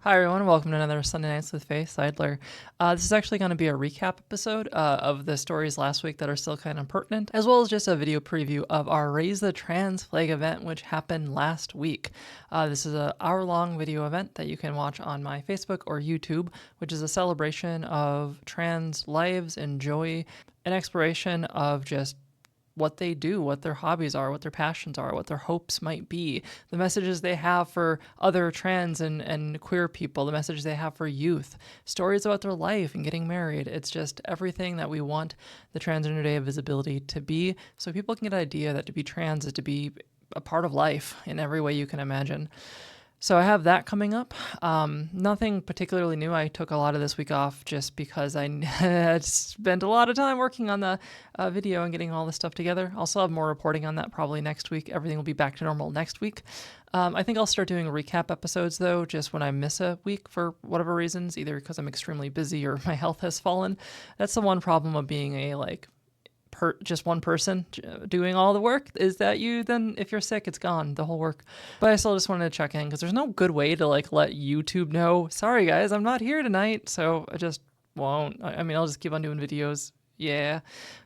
Hi everyone, welcome to another Sunday Nights with Faith Seidler. This is actually going to be a recap episode of the stories last week that are still kind of pertinent, as well as just a video preview of our Raise the Trans Flag event, which happened last week. This is an hour-long video event that you can watch on my Facebook or YouTube, which is a celebration of trans lives and joy, an exploration of just what they do, what their hobbies are, what their passions are, what their hopes might be, the messages they have for other trans and queer people, the messages they have for youth, stories about their life and getting married. It's just everything that we want the Transgender Day of Visibility to be, so people can get an idea that to be trans is to be a part of life in every way you can imagine. So I have that coming up. Nothing particularly new. I took a lot of this week off just because I had spent a lot of time working on the video and getting all this stuff together. I'll still have more reporting on that probably next week. Everything will be back to normal next week. I think I'll start doing recap episodes, though, just when I miss a week for whatever reasons, either because I'm extremely busy or my health has fallen. That's the one problem of being a, just one person doing all the work, is that if you're sick, it's gone, the whole work. But I still just wanted to check in because there's no good way to let YouTube know, sorry guys, I'm not here tonight. So I just won't. I'll just keep on doing videos. Yeah.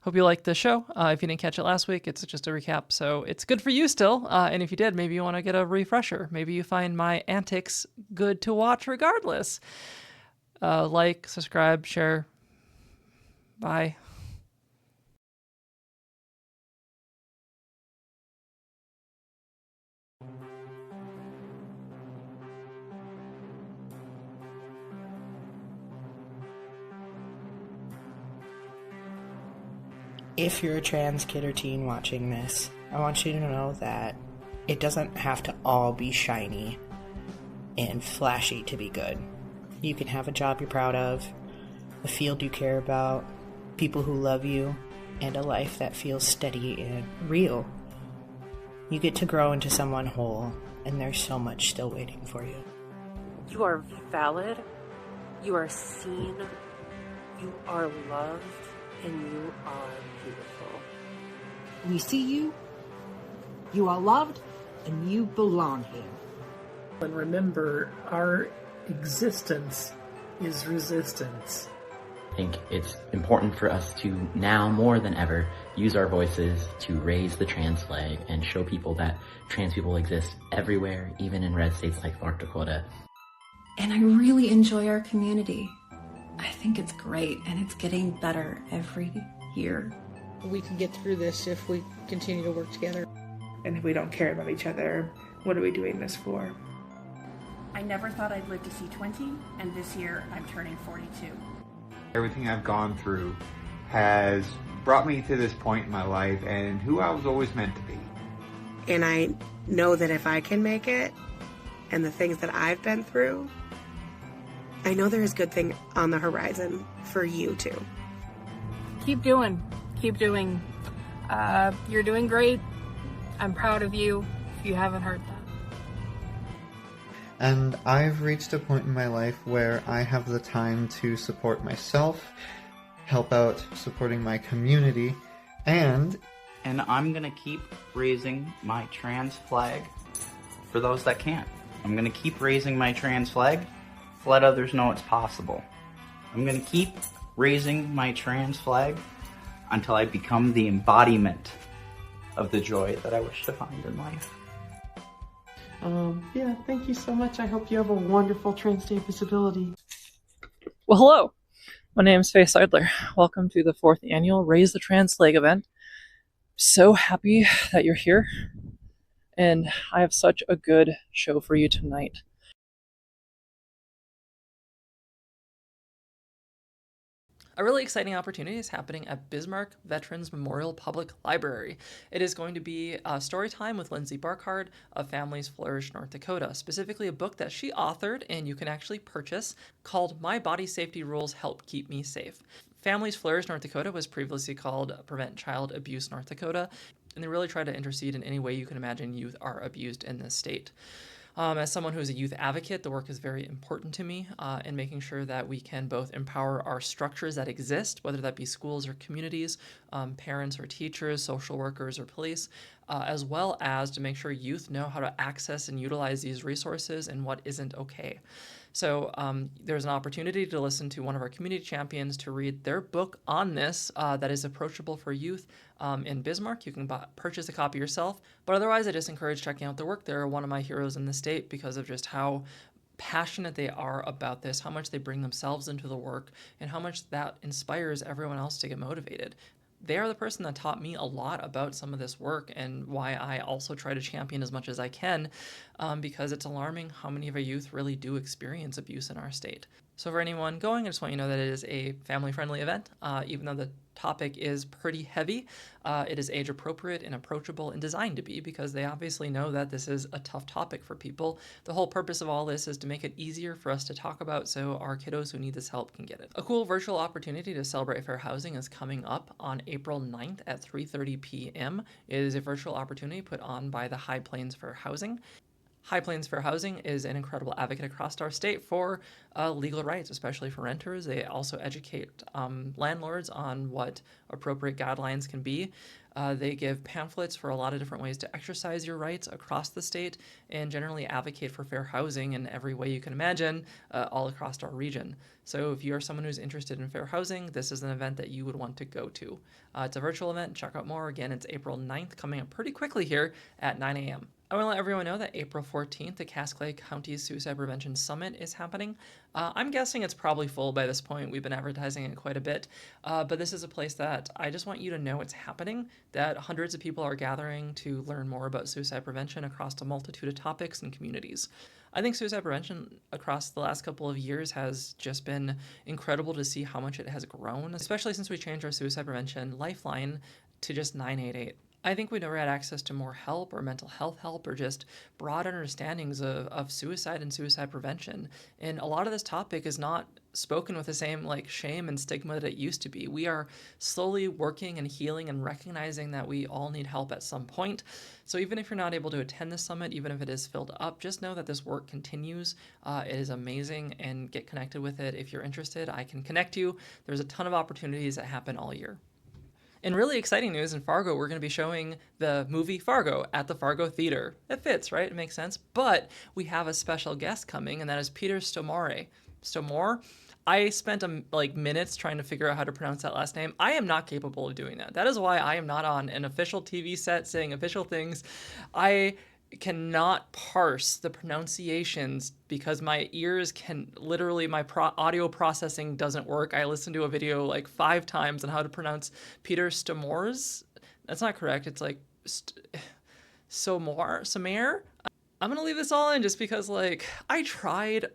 Hope you liked the show. If you didn't catch it last week, it's just a recap. So it's good for you still. And if you did, maybe you want to get a refresher. Maybe you find my antics good to watch regardless. Like, subscribe, share. Bye. If you're a trans kid or teen watching this, I want you to know that it doesn't have to all be shiny and flashy to be good. You can have a job you're proud of, a field you care about, people who love you, and a life that feels steady and real. You get to grow into someone whole, and there's so much still waiting for you. You are valid, you are seen, you are loved, and you are beautiful. We see you, you are loved, and you belong here. And remember, our existence is resistance. I think it's important for us to now more than ever use our voices to raise the trans flag and show people that trans people exist everywhere, even in red states like North Dakota. And I really enjoy our community. I think it's great, and it's getting better every year. We can get through this if we continue to work together. And if we don't care about each other, what are we doing this for? I never thought I'd live to see 20, and this year I'm turning 42. Everything I've gone through has brought me to this point in my life and who I was always meant to be. And I know that if I can make it, and the things that I've been through, I know there is good thing on the horizon for you too. Keep doing. You're doing great. I'm proud of you, if you haven't heard that. And I've reached a point in my life where I have the time to support myself, help out supporting my community, and I'm gonna keep raising my trans flag for those that can't. I'm gonna keep raising my trans flag to let others know it's possible. I'm gonna keep raising my trans flag until I become the embodiment of the joy that I wish to find in life. Yeah, thank you so much. I hope you have a wonderful Trans Day of Visibility. Well, hello. My name is Faith Seidler. Welcome to the 4th annual Raise the Trans Flag event. So happy that you're here, and I have such a good show for you tonight. A really exciting opportunity is happening at Bismarck Veterans Memorial Public Library. It is going to be a story time with Lindsay Barkhard of Families Flourish North Dakota, specifically a book that she authored and you can actually purchase called My Body Safety Rules Help Keep Me Safe. Families Flourish North Dakota was previously called Prevent Child Abuse North Dakota, and they really try to intercede in any way you can imagine youth are abused in this state. As someone who's a youth advocate, the work is very important to me in making sure that we can both empower our structures that exist, whether that be schools or communities, parents or teachers, social workers or police, as well as to make sure youth know how to access and utilize these resources and what isn't okay. So there's an opportunity to listen to one of our community champions to read their book on this that is approachable for youth in Bismarck. You can purchase a copy yourself, but otherwise I just encourage checking out their work. They're one of my heroes in the state because of just how passionate they are about this, how much they bring themselves into the work, and how much that inspires everyone else to get motivated. They are the person that taught me a lot about some of this work and why I also try to champion as much as I can, because it's alarming how many of our youth really do experience abuse in our state. So for anyone going, I just want you to know that it is a family-friendly event. Even though the topic is pretty heavy, it is age-appropriate and approachable and designed to be, because they obviously know that this is a tough topic for people. The whole purpose of all this is to make it easier for us to talk about so our kiddos who need this help can get it. A cool virtual opportunity to celebrate fair housing is coming up on April 9th at 3:30 p.m. It is a virtual opportunity put on by the High Plains Fair Housing. High Plains Fair Housing is an incredible advocate across our state for legal rights, especially for renters. They also educate landlords on what appropriate guidelines can be. They give pamphlets for a lot of different ways to exercise your rights across the state and generally advocate for fair housing in every way you can imagine all across our region. So if you're someone who's interested in fair housing, this is an event that you would want to go to. It's a virtual event. Check out more. Again, it's April 9th, coming up pretty quickly here at 9 a.m. I want to let everyone know that April 14th, the Cass Clay County Suicide Prevention Summit is happening. I'm guessing it's probably full by this point. We've been advertising it quite a bit, but this is a place that I just want you to know it's happening, that hundreds of people are gathering to learn more about suicide prevention across a multitude of topics and communities. I think suicide prevention across the last couple of years has just been incredible to see how much it has grown, especially since we changed our suicide prevention lifeline to just 988. I think we never had access to more help or mental health help or just broad understandings of suicide and suicide prevention. And a lot of this topic is not spoken with the same shame and stigma that it used to be. We are slowly working and healing and recognizing that we all need help at some point. So even if you're not able to attend this summit, even if it is filled up, just know that this work continues. It is amazing, and get connected with it. If you're interested, I can connect you. There's a ton of opportunities that happen all year. In really exciting news, in Fargo, we're going to be showing the movie Fargo at the Fargo Theater. It fits, right? It makes sense. But we have a special guest coming, and that is Peter Stormare. Stormare? I spent minutes trying to figure out how to pronounce that last name. I am not capable of doing that. That is why I am not on an official TV set saying official things. I cannot parse the pronunciations because my ears can literally, my audio processing doesn't work. I listened to a video 5 times on how to pronounce Peter Stormare's. That's not correct. It's Somare. I'm gonna leave this all in just because I tried.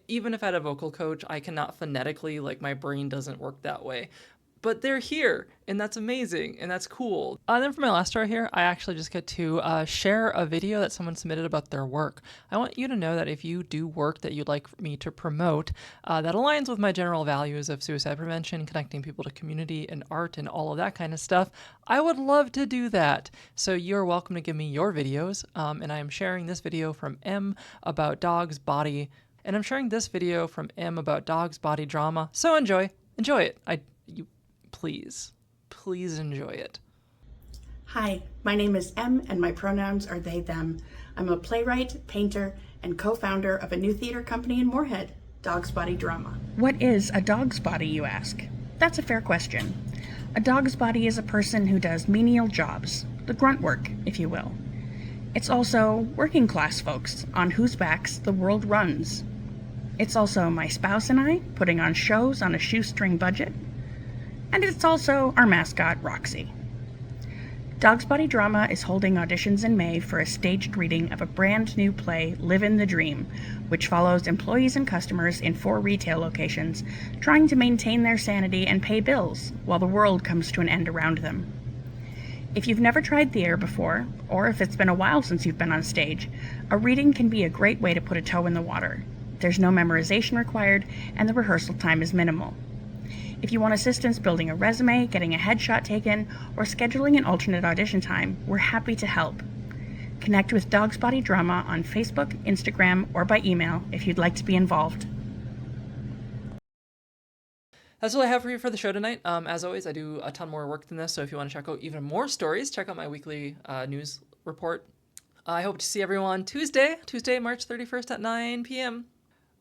Even if I had a vocal coach, I cannot phonetically, my brain doesn't work that way. But they're here, and that's amazing, and that's cool. And then for my last story here, I actually just get to share a video that someone submitted about their work. I want you to know that if you do work that you'd like me to promote that aligns with my general values of suicide prevention, connecting people to community and art and all of that kind of stuff, I would love to do that. So you're welcome to give me your videos, and I am sharing this video from M about dog's body, and I'm sharing this video from M about dog's body drama. So enjoy it. Please enjoy it. Hi, my name is Em, and my pronouns are they, them. I'm a playwright, painter, and co-founder of a new theater company in Moorhead, Dog's Body Drama. What is a dog's body, you ask? That's a fair question. A dog's body is a person who does menial jobs, the grunt work, if you will. It's also working class folks on whose backs the world runs. It's also my spouse and I putting on shows on a shoestring budget. And it's also our mascot, Roxy. Dog's Body Drama is holding auditions in May for a staged reading of a brand new play, Livin' the Dream, which follows employees and customers in 4 retail locations trying to maintain their sanity and pay bills while the world comes to an end around them. If you've never tried theater before, or if it's been a while since you've been on stage, a reading can be a great way to put a toe in the water. There's no memorization required, and the rehearsal time is minimal. If you want assistance building a resume, getting a headshot taken, or scheduling an alternate audition time, we're happy to help. Connect with Dog's Body Drama on Facebook, Instagram, or by email if you'd like to be involved. That's all I have for you for the show tonight. As always, I do a ton more work than this, so if you want to check out even more stories, check out my weekly news report. I hope to see everyone Tuesday, March 31st at 9 p.m.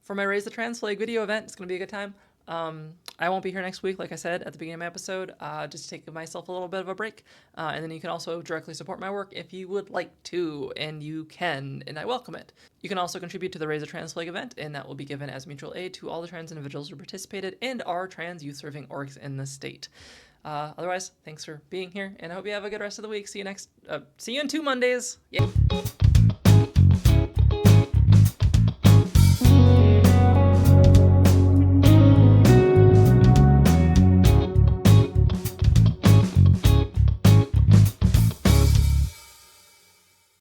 for my Raise the Trans Flag video event. It's going to be a good time. I won't be here next week, like I said at the beginning of my episode, just to take myself a little bit of a break. And then you can also directly support my work if you would like to, and you can, and I welcome it. You can also contribute to the Raise the Trans Flag event, and that will be given as mutual aid to all the trans individuals who participated and are trans youth serving orgs in the state. Otherwise, thanks for being here, and I hope you have a good rest of the week. See you in 2 Mondays. Yay.